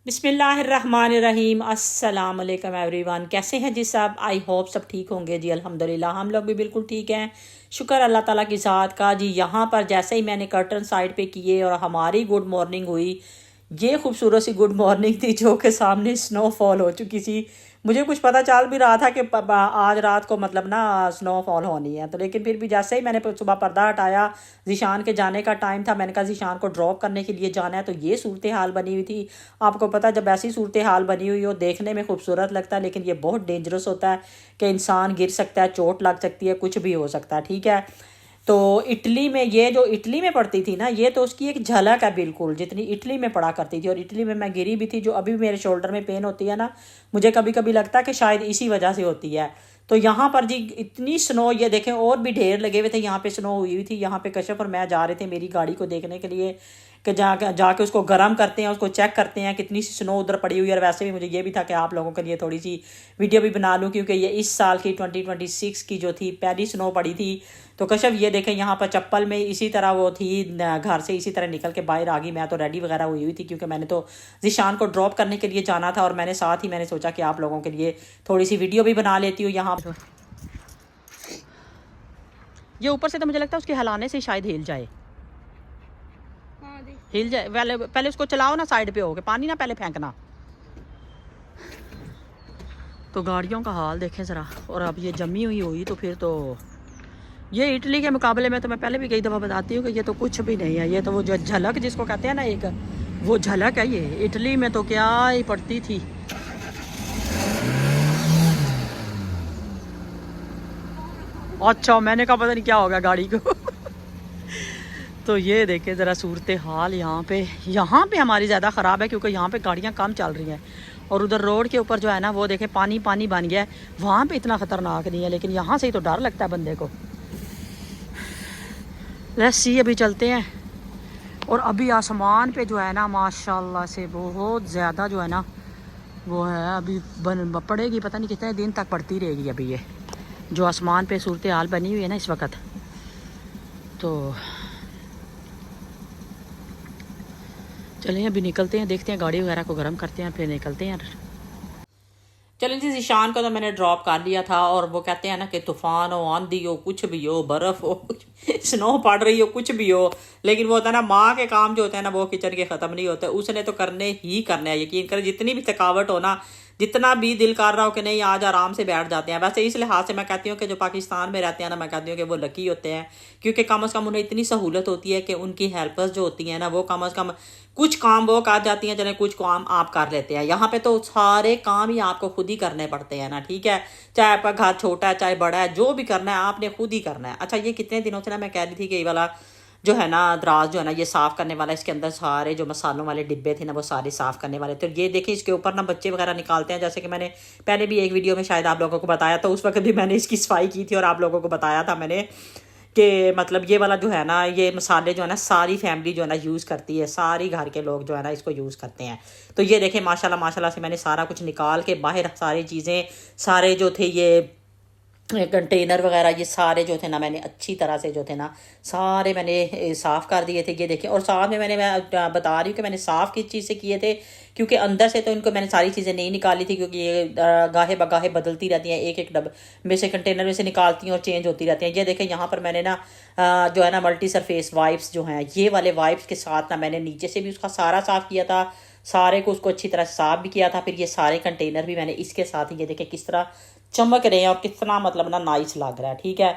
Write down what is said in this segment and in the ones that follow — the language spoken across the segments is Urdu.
بسم اللہ الرحمن الرحیم۔ السلام علیکم ایوری ون، کیسے ہیں جی سب؟ آئی ہوپ سب ٹھیک ہوں گے جی، الحمدللہ ہم لوگ بھی بالکل ٹھیک ہیں، شکر اللہ تعالیٰ کی ذات کا جی۔ یہاں پر جیسے ہی میں نے کرٹن سائڈ پہ کیے اور ہماری گڈ مارننگ ہوئی، یہ خوبصورت سی گڈ مارننگ تھی جو کہ سامنے سنو فال ہو چکی تھی۔ مجھے کچھ پتہ چل بھی رہا تھا کہ آج رات کو مطلب نا سنو فال ہونی ہے، تو لیکن پھر بھی جیسے ہی میں نے صبح پردہ ہٹایا، ذیشان کے جانے کا ٹائم تھا، میں نے کہا ذیشان کو ڈراپ کرنے کے لیے جانا ہے، تو یہ صورتحال بنی ہوئی تھی۔ آپ کو پتہ جب ایسی صورتحال بنی ہوئی ہو، دیکھنے میں خوبصورت لگتا ہے لیکن یہ بہت ڈینجرس ہوتا ہے کہ انسان گر سکتا ہے، چوٹ لگ سکتی ہے، کچھ بھی ہو سکتا ہے، ٹھیک ہے۔ تو اٹلی میں یہ جو اٹلی میں پڑتی تھی نا، یہ تو اس کی ایک جھلک ہے بالکل، جتنی اٹلی میں پڑا کرتی تھی۔ اور اٹلی میں گری بھی تھی، جو ابھی بھی میرے شولڈر میں پین ہوتی ہے نا، مجھے کبھی کبھی لگتا ہے کہ شاید اسی وجہ سے ہوتی ہے۔ تو یہاں پر جی اتنی سنو، یہ دیکھیں اور بھی ڈھیر لگے ہوئے تھے، یہاں پہ سنو ہوئی ہوئی تھی۔ یہاں پہ کشف اور میں جا رہے تھے میری گاڑی کو دیکھنے کے لیے کہ جا کے اس کو گرم کرتے ہیں، اس کو چیک کرتے ہیں کتنی سی سنو ادھر پڑی ہوئی ہے۔ اور ویسے بھی مجھے یہ بھی تھا کہ آپ لوگوں کے لیے تھوڑی سی ویڈیو بھی بنا لوں، کیونکہ یہ اس سال کی 2026 کی جو تھی پہلی سنو پڑی تھی۔ تو کشف یہ دیکھیں یہاں پر چپل میں اسی طرح وہ تھی، گھر سے اسی طرح نکل کے باہر آ گئی۔ میں تو ریڈی وغیرہ ہوئی تھی کیونکہ میں نے تو ذیشان کو ڈراپ کرنے کے لیے جانا تھا، اور میں نے ساتھ ہی میں نے سوچا کہ آپ لوگوں کے لیے تھوڑی سی ویڈیو بھی بنا لیتی ہوں۔ یہاں یہ اوپر سے تو مجھے لگتا ہے اس کے ہلانے سے شاید ہل جائے، ہل جائے۔ پہلے اس کو چلاؤ نا سائڈ پہ ہو کے، پانی نہ پہلے پھینکنا۔ تو گاڑیوں کا حال دیکھیں ذرا، اور اب یہ جمی ہوئی تو پھر تو یہ اٹلی کے مقابلے میں تو میں پہلے بھی کئی دفعہ بتاتی ہوں کہ یہ تو کچھ بھی نہیں ہے۔ یہ تو وہ جو جھلک جس کو کہتے ہیں نا، ایک وہ جھلک ہے۔ یہ اٹلی میں تو کیا ہی پڑتی تھی۔ اچھا، میں نے کہا پتہ نہیں کیا ہوگا گاڑی کو۔ تو یہ دیکھیں ذرا صورتحال یہاں پہ ہماری زیادہ خراب ہے کیونکہ یہاں پہ گاڑیاں کم چل رہی ہیں، اور ادھر روڈ کے اوپر جو ہے نا وہ دیکھیں پانی بن گیا ہے۔ وہاں پہ اتنا خطرناک نہیں ہے، لیکن یہاں سے ہی تو ڈر لگتا ہے بندے کو۔ لیٹس سی، ابھی چلتے ہیں۔ اور ابھی آسمان پہ جو ہے نا ماشاءاللہ سے بہت زیادہ جو ہے نا وہ ہے، ابھی پڑے گی، پتہ نہیں کتنے دن تک پڑتی رہے گی ابھی یہ جو آسمان پہ صورتحال بنی ہوئی ہے نا اس وقت۔ تو چلیں ابھی نکلتے ہیں، دیکھتے ہیں گاڑی وغیرہ کو گرم کرتے ہیں، پھر نکلتے ہیں۔ چلیں جی، ذیشان کو تو میں نے ڈراپ کر لیا تھا، اور وہ کہتے ہیں نا کہ طوفان ہو، آندھی ہو، کچھ بھی ہو، برف ہو، سنو پڑ رہی ہو، کچھ بھی ہو، لیکن وہ ہوتا ہے نا ماں کے کام جو ہوتے ہیں نا وہ کچن کے ختم نہیں ہوتے، اس نے تو کرنے ہی کرنے ہیں۔ یقین کریں جتنی بھی تھکاوٹ ہو نا، جتنا بھی دل کر رہا ہو کہ نہیں آج آرام سے بیٹھ جاتے ہیں۔ ویسے اس لحاظ سے میں کہتی ہوں کہ جو پاکستان میں رہتے ہیں نا، میں کہتی ہوں کہ وہ لکی ہوتے ہیں، کیونکہ کم از کم انہیں اتنی سہولت ہوتی ہے کہ ان کی ہیلپرز جو ہوتی ہیں نا وہ کم از کم کچھ کام وہ کر جاتی ہیں، چلیں کچھ کام آپ کر لیتے ہیں۔ یہاں پہ تو سارے کام ہی آپ کو خود ہی کرنے پڑتے ہیں نا، ٹھیک ہے، چاہے آپ کا گھر چھوٹا ہے چاہے بڑا ہے، جو بھی کرنا ہے آپ نے خود ہی کرنا ہے۔ اچھا، یہ کتنے دنوں سے نا میں کہہ رہی تھی کہ یہ والا جو ہے نا دراز جو ہے نا یہ صاف کرنے والا، اس کے اندر سارے جو مسالوں والے ڈبے تھے نا وہ سارے صاف کرنے والے تھے۔ یہ دیکھیں اس کے اوپر نا بچے وغیرہ نکالتے ہیں، جیسے کہ میں نے پہلے بھی ایک ویڈیو میں شاید آپ لوگوں کو بتایا تھا، اس وقت بھی میں نے اس کی صفائی کی تھی اور آپ لوگوں کو بتایا تھا میں نے کہ مطلب یہ والا جو ہے نا یہ مسالے جو ہے نا ساری فیملی جو ہے نا یوز کرتی ہے، ساری گھر کے لوگ جو ہے نا اس کو یوز کرتے ہیں۔ تو یہ دیکھیں ماشاءاللہ سے میں نے سارا کچھ نکال کے باہر ساری چیزیں، سارے جو تھے یہ کنٹینر وغیرہ یہ سارے جو تھے نا میں نے اچھی طرح سے جو تھے نا سارے میں نے صاف کر دیے تھے۔ یہ دیکھیں، اور ساتھ میں میں بتا رہی ہوں کہ میں نے صاف کس چیز سے کیے تھے، کیونکہ اندر سے تو ان کو میں نے ساری چیزیں نہیں نکالی تھی، کیونکہ یہ گاہے بگاہے بدلتی رہتی ہیں، ایک ڈب میں سے کنٹینر میں سے نکالتی ہیں اور چینج ہوتی رہتی ہیں۔ یہ دیکھیں یہاں پر میں نے نا جو ہے نا ملٹی سرفیس وائپس جو ہیں، یہ والے وائپس کے ساتھ نا میں نے نیچے سے بھی اس کا سارا صاف کیا تھا، سارے کو اس کو اچھی طرح صاف بھی کیا تھا۔ پھر یہ سارے کنٹینر بھی میں نے اس کے ساتھ ہی، یہ دیکھیں کس طرح چمک رہے ہیں اور کتنا مطلب نا نائس لگ رہا ہے، ٹھیک ہے۔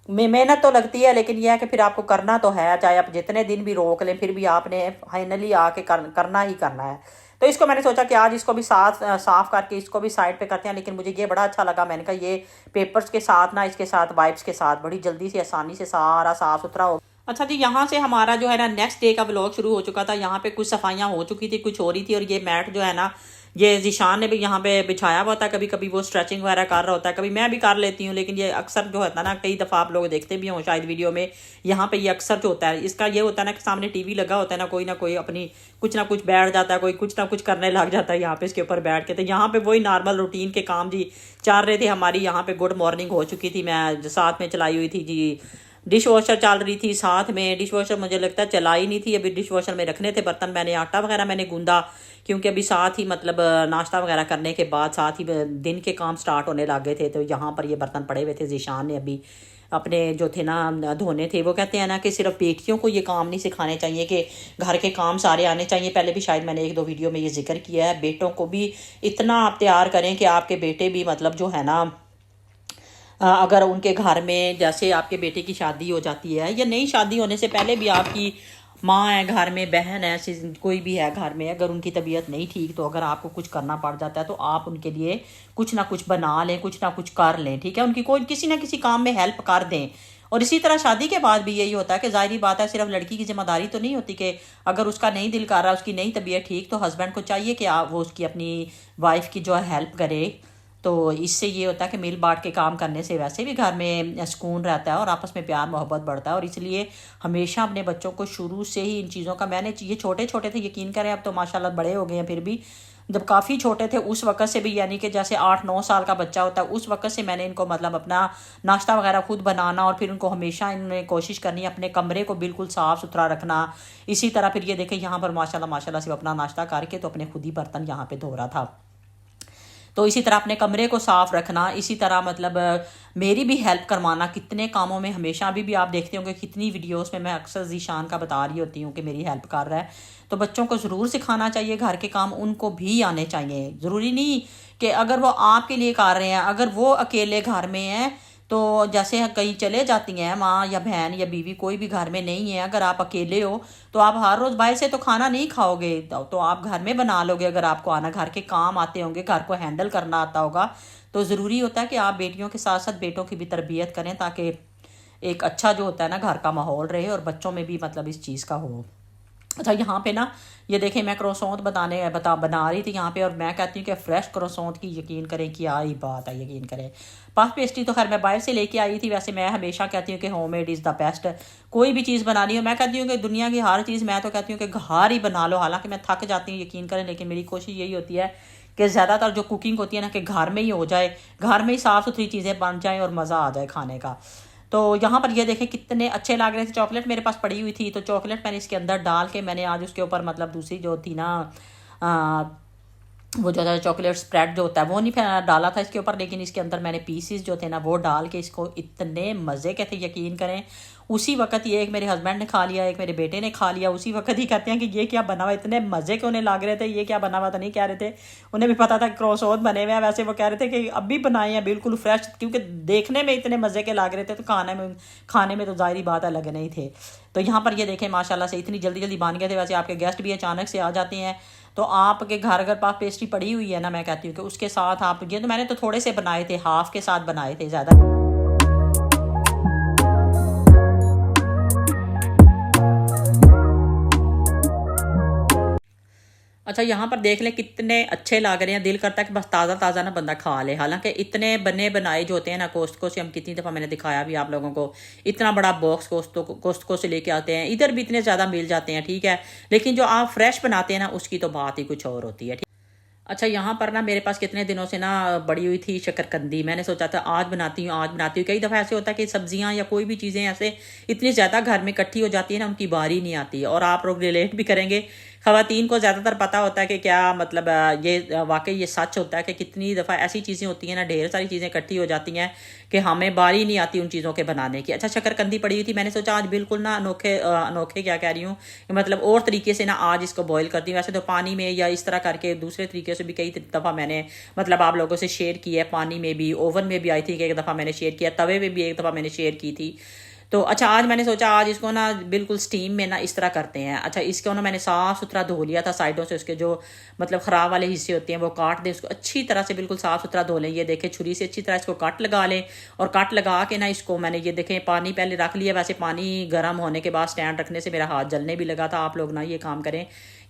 محنت تو لگتی ہے لیکن یہ ہے کہ پھر آپ کو کرنا تو ہے، چاہے آپ جتنے دن بھی روک لیں پھر بھی آپ نے فائنلی آ کے کرنا ہی کرنا ہے۔ تو اس کو میں نے سوچا کہ آج اس کو بھی صاف کر کے اس کو بھی سائڈ پہ کرتے ہیں، لیکن مجھے یہ بڑا اچھا لگا۔ میں نے کہا یہ پیپرز کے ساتھ نا اس کے ساتھ وائپس کے ساتھ بڑی جلدی سے آسانی سے سارا صاف ستھرا ہو۔ اچھا جی، یہاں سے ہمارا جو ہے نا نیکسٹ ڈے کا ولاگ شروع ہو چکا تھا۔ یہاں پہ کچھ صفائیاں ہو چکی تھی، کچھ ہو رہی تھی، اور یہ میٹ جو ہے نا یہ ذیشان نے بھی یہاں پہ بچھایا ہوا تھا۔ کبھی کبھی وہ اسٹریچنگ وغیرہ کر رہا ہوتا ہے، کبھی میں بھی کر لیتی ہوں، لیکن یہ اکثر جو ہوتا ہے نا کئی دفعہ آپ لوگ دیکھتے بھی ہوں شاید ویڈیو میں، یہاں پہ یہ اکثر جو ہوتا ہے اس کا یہ ہوتا ہے نا کہ سامنے ٹی وی لگا ہوتا ہے نا کوئی اپنی کچھ نہ کچھ بیٹھ جاتا ہے، کوئی کچھ نہ کچھ کرنے لگ جاتا ہے یہاں پہ اس کے اوپر بیٹھ کے۔ تو یہاں پہ وہی نارمل روٹین کے کام جی چل رہے تھے ہماری۔ یہاں پہ گڈ مارننگ ہو چکی تھی، میں ساتھ میں چلائی ہوئی تھی جی ڈش واشر چل رہی تھی ساتھ میں. ڈش واشر مجھے لگتا ہے چلا ہی نہیں تھی, ابھی ڈش واشر میں رکھنے تھے برتن. میں نے آٹا وغیرہ میں نے گوندا, کیونکہ ابھی ساتھ ہی مطلب ناشتہ وغیرہ کرنے کے بعد ساتھ ہی دن کے کام سٹارٹ ہونے لگے تھے. تو یہاں پر یہ برتن پڑے ہوئے تھے. ذیشان نے ابھی اپنے جو تھے نا دھونے تھے. وہ کہتے ہیں نا کہ صرف بیٹیوں کو یہ کام نہیں سکھانے چاہیے کہ گھر کے کام سارے آنے چاہیے. پہلے بھی شاید میں نے 1-2 ویڈیو میں یہ ذکر کیا ہے. بیٹوں کو بھی اتنا آپ تیار کریں کہ آپ کے بیٹے بھی مطلب جو ہے نا, اگر ان کے گھر میں جیسے آپ کے بیٹے کی شادی ہو جاتی ہے یا نئی شادی ہونے سے پہلے بھی آپ کی ماں ہے گھر میں, بہن ہے, کوئی بھی ہے گھر میں, اگر ان کی طبیعت نہیں ٹھیک تو اگر آپ کو کچھ کرنا پڑ جاتا ہے تو آپ ان کے لیے کچھ نہ کچھ بنا لیں, کچھ نہ کچھ کر لیں, ٹھیک ہے. ان کی کوئی کسی نہ کسی کام میں ہیلپ کر دیں. اور اسی طرح شادی کے بعد بھی یہی ہوتا ہے کہ ظاہری بات ہے صرف لڑکی کی ذمہ داری تو نہیں ہوتی کہ اگر اس کا نہیں دل کر رہا, اس کی نہیں طبیعت ٹھیک, تو ہسبینڈ کو چاہیے کہ وہ اس کی اپنی وائف کی جو ہے ہیلپ کرے. تو اس سے یہ ہوتا ہے کہ مل بانٹ کے کام کرنے سے ویسے بھی گھر میں سکون رہتا ہے اور آپس میں پیار محبت بڑھتا ہے. اور اس لیے ہمیشہ اپنے بچوں کو شروع سے ہی ان چیزوں کا, میں نے یہ چھوٹے چھوٹے تھے یقین کریں, اب تو ماشاءاللہ بڑے ہو گئے ہیں, پھر بھی جب کافی چھوٹے تھے اس وقت سے بھی, یعنی کہ جیسے 8-9 سال کا بچہ ہوتا ہے اس وقت سے میں نے ان کو مطلب اپنا ناشتہ وغیرہ خود بنانا, اور پھر ان کو ہمیشہ انہوں نے کوشش کرنی اپنے کمرے کو بالکل صاف ستھرا رکھنا. اسی طرح پھر یہ دیکھیں یہاں پر ماشاءاللہ سے اپنا ناشتہ کر کے تو اپنے خود ہی برتن یہاں پہ دھو رہا تھا. تو اسی طرح اپنے کمرے کو صاف رکھنا, اسی طرح مطلب میری بھی ہیلپ کروانا کتنے کاموں میں. ہمیشہ ابھی بھی آپ دیکھتے ہوں کہ کتنی ویڈیوز میں اکثر ذیشان کا بتا رہی ہوتی ہوں کہ میری ہیلپ کر رہا ہے. تو بچوں کو ضرور سکھانا چاہیے گھر کے کام, ان کو بھی آنے چاہیے. ضروری نہیں کہ اگر وہ آپ کے لیے کر رہے ہیں, اگر وہ اکیلے گھر میں ہیں تو جیسے کہیں چلے جاتی ہیں ماں یا بہن یا بیوی, کوئی بھی گھر میں نہیں ہے, اگر آپ اکیلے ہو تو آپ ہر روز باہر سے تو کھانا نہیں کھاؤ گے, تو آپ گھر میں بنا لو گے. اگر آپ کو آنا, گھر کے کام آتے ہوں گے, گھر کو ہینڈل کرنا آتا ہوگا, تو ضروری ہوتا ہے کہ آپ بیٹیوں کے ساتھ ساتھ بیٹوں کی بھی تربیت کریں تاکہ ایک اچھا جو ہوتا ہے نا گھر کا ماحول رہے اور بچوں میں بھی مطلب اس چیز کا ہو. اچھا یہاں پہ نا یہ دیکھیں میں کروسونت بنا رہی تھی یہاں پہ, اور میں کہتی ہوں کہ فریش کروسونت کی یقین کریں کیا ہی بات ہے, یقین کریں. پف پیسٹری تو خیر میں باہر سے لے کے آئی تھی. ویسے میں ہمیشہ کہتی ہوں کہ home made is the best. کوئی بھی چیز بنانی ہو, میں کہتی ہوں کہ دنیا کی ہر چیز میں تو کہتی ہوں کہ گھر ہی بنا لو. حالانکہ میں تھک جاتی ہوں یقین کریں, لیکن میری کوشش یہی ہوتی ہے کہ زیادہ تر جو کوکنگ ہوتی ہے نا کہ گھر میں ہی ہو جائے, گھر میں ہی صاف ستھری چیزیں بن جائیں اور مزہ آ جائے کھانے کا. تو یہاں پر یہ دیکھیں کتنے اچھے لگ رہے تھے. چاکلیٹ میرے پاس پڑی ہوئی تھی تو چاکلیٹ میں نے اس کے اندر ڈال کے, میں نے آج اس کے اوپر مطلب دوسری جو تھی نا وہ جو تھا چاکلیٹ اسپریڈ جو ہوتا ہے وہ نہیں ڈالا تھا اس کے اوپر, لیکن اس کے اندر میں نے پیسز جو تھے نا وہ ڈال کے اس کو اتنے مزے کے تھے یقین کریں. اسی وقت یہ ایک میرے ہسبینڈ نے کھا لیا, ایک میرے بیٹے نے کھا لیا. اسی وقت ہی کہتے ہیں کہ یہ کیا بنا ہوا, اتنے مزے کے انہیں لگ رہے تھے. یہ کیا بنا ہوا تو نہیں کہہ رہے تھے, انہیں بھی پتا تھا کروسون بنے ہوئے ہیں. ویسے وہ کہہ رہے تھے کہ اب بھی بنائے ہیں بالکل فریش, کیونکہ دیکھنے میں اتنے مزے کے لگ رہے تھے, تو کھانے میں تو ظاہری بات ہے لگنے ہی تھے. تو یہاں پر یہ دیکھیں ماشاءاللہ سے اتنی جلدی جلدی بن گئے تھے. ویسے آپ کے گیسٹ بھی اچانک سے آ جاتے ہیں تو آپ کے گھر اگر پاف پیسٹری پڑی ہوئی ہے نا, میں کہتی ہوں کہ اس کے ساتھ آپ, یہ تو میں نے تو تھوڑے سے بنائے تھے, ہاف کے ساتھ بنائے تھے زیادہ. اچھا یہاں پر دیکھ لیں کتنے اچھے لگ رہے ہیں, دل کرتا ہے کہ بس تازہ تازہ نا بندہ کھا لے. حالانکہ اتنے بنائے جو ہوتے ہیں نا کوسٹکو سے, ہم کتنی دفعہ میں نے دکھایا بھی آپ لوگوں کو, اتنا بڑا باکس کوسٹکو سے لے کے آتے ہیں. ادھر بھی اتنے زیادہ مل جاتے ہیں, ٹھیک ہے, لیکن جو آپ فریش بناتے ہیں نا اس کی تو بات ہی کچھ اور ہوتی ہے. اچھا یہاں پر نا میرے پاس کتنے دنوں سے نا بڑی ہوئی تھی شکرکندی. میں نے سوچا تھا آج بناتی ہوں. کئی دفعہ ایسے ہوتا ہے کہ سبزیاں یا کوئی بھی چیزیں ایسے اتنی زیادہ گھر میں اکٹھی ہو جاتی ہیں نا, ان کی باری نہیں آتی. اور آپ لوگ ریلیٹ بھی کریں گے, خواتین کو زیادہ تر پتہ ہوتا ہے کہ کیا مطلب یہ واقعی یہ سچ ہوتا ہے کہ کتنی دفعہ ایسی چیزیں ہوتی ہیں نا, ڈھیر ساری چیزیں اکٹھی ہو جاتی ہیں کہ ہمیں باری نہیں آتی ان چیزوں کے بنانے کی. اچھا شکرکندی پڑی ہوئی تھی, میں نے سوچا آج بالکل نا انوکھے کیا کہہ رہی ہوں کہ مطلب اور طریقے سے نا آج اس کو بوائل کرتی ہوں. ویسے تو پانی میں یا اس طرح کر کے دوسرے طریقے سے بھی کئی دفعہ میں نے مطلب آپ لوگوں سے شیئر کی ہے, پانی میں بھی, اوون میں بھی آئی تھی کہ ایک دفعہ میں نے شیئر کیا, توے میں بھی ایک دفعہ میں نے شیئر کی تھی. تو اچھا آج میں نے سوچا آج اس کو نا بالکل سٹیم میں نا اس طرح کرتے ہیں. اچھا اس کو نا میں نے صاف ستھرا دھو لیا تھا سائڈوں سے, اس کے جو مطلب خراب والے حصے ہوتے ہیں وہ کاٹ دیں, اس کو اچھی طرح سے بالکل صاف ستھرا دھو لیں. یہ دیکھیں چھری سے اچھی طرح اس کو کٹ لگا لیں, اور کٹ لگا کے نا اس کو میں نے یہ دیکھیں پانی پہلے رکھ لیا. ویسے پانی گرم ہونے کے بعد سٹینڈ رکھنے سے میرا ہاتھ جلنے بھی لگا تھا. آپ لوگ نا یہ کام کریں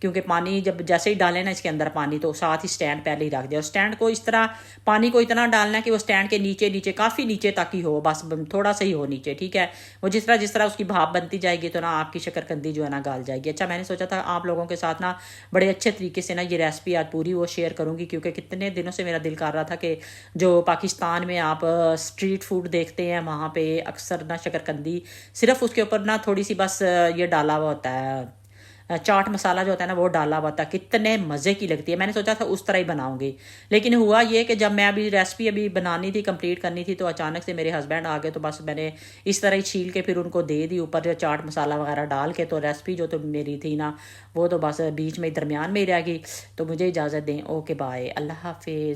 کیونکہ پانی جب جیسے ہی ڈالیں نا اس کے اندر پانی تو ساتھ ہی سٹینڈ پہلے ہی رکھ دیں، اور سٹینڈ کو اس طرح پانی کو اتنا ڈالنا ہے کہ وہ سٹینڈ کے نیچے نیچے کافی نیچے تک ہی ہو، بس تھوڑا سا ہی ہو نیچے، ٹھیک ہے؟ وہ جس طرح اس کی بھاپ بنتی جائے گی تو نا آپ کی شکرکندی جو ہے نا گال جائے گی۔ اچھا میں نے سوچا تھا آپ لوگوں کے ساتھ نا بڑے اچھے طریقے سے نا یہ ریسپی آج پوری وہ شیئر کروں گی، کیونکہ کتنے دنوں سے میرا دل کر رہا تھا کہ جو پاکستان میں آپ اسٹریٹ فوڈ دیکھتے ہیں وہاں پہ اکثر نا شکرکندی صرف اس کے اوپر نا تھوڑی سی بس یہ ڈالا ہوا ہوتا ہے، چاٹ مسالہ جو ہوتا ہے نا وہ ڈالا ہوا تھا، کتنے مزے کی لگتی ہے۔ میں نے سوچا تھا اس طرح ہی بناؤں گی، لیکن ہوا یہ کہ جب میں ریسپی بنانی تھی، کمپلیٹ کرنی تھی، تو اچانک سے میرے ہسبینڈ آ گئے، تو بس میں نے اس طرح ہی چھیل کے پھر ان کو دے دی اوپر جو چاٹ مسالہ وغیرہ ڈال کے، تو ریسپی جو تو میری تھی نا وہ تو بس بیچ میں درمیان میں ہی رہ گئی۔ تو مجھے اجازت دیں، اوکے بائے، اللہ حافظ۔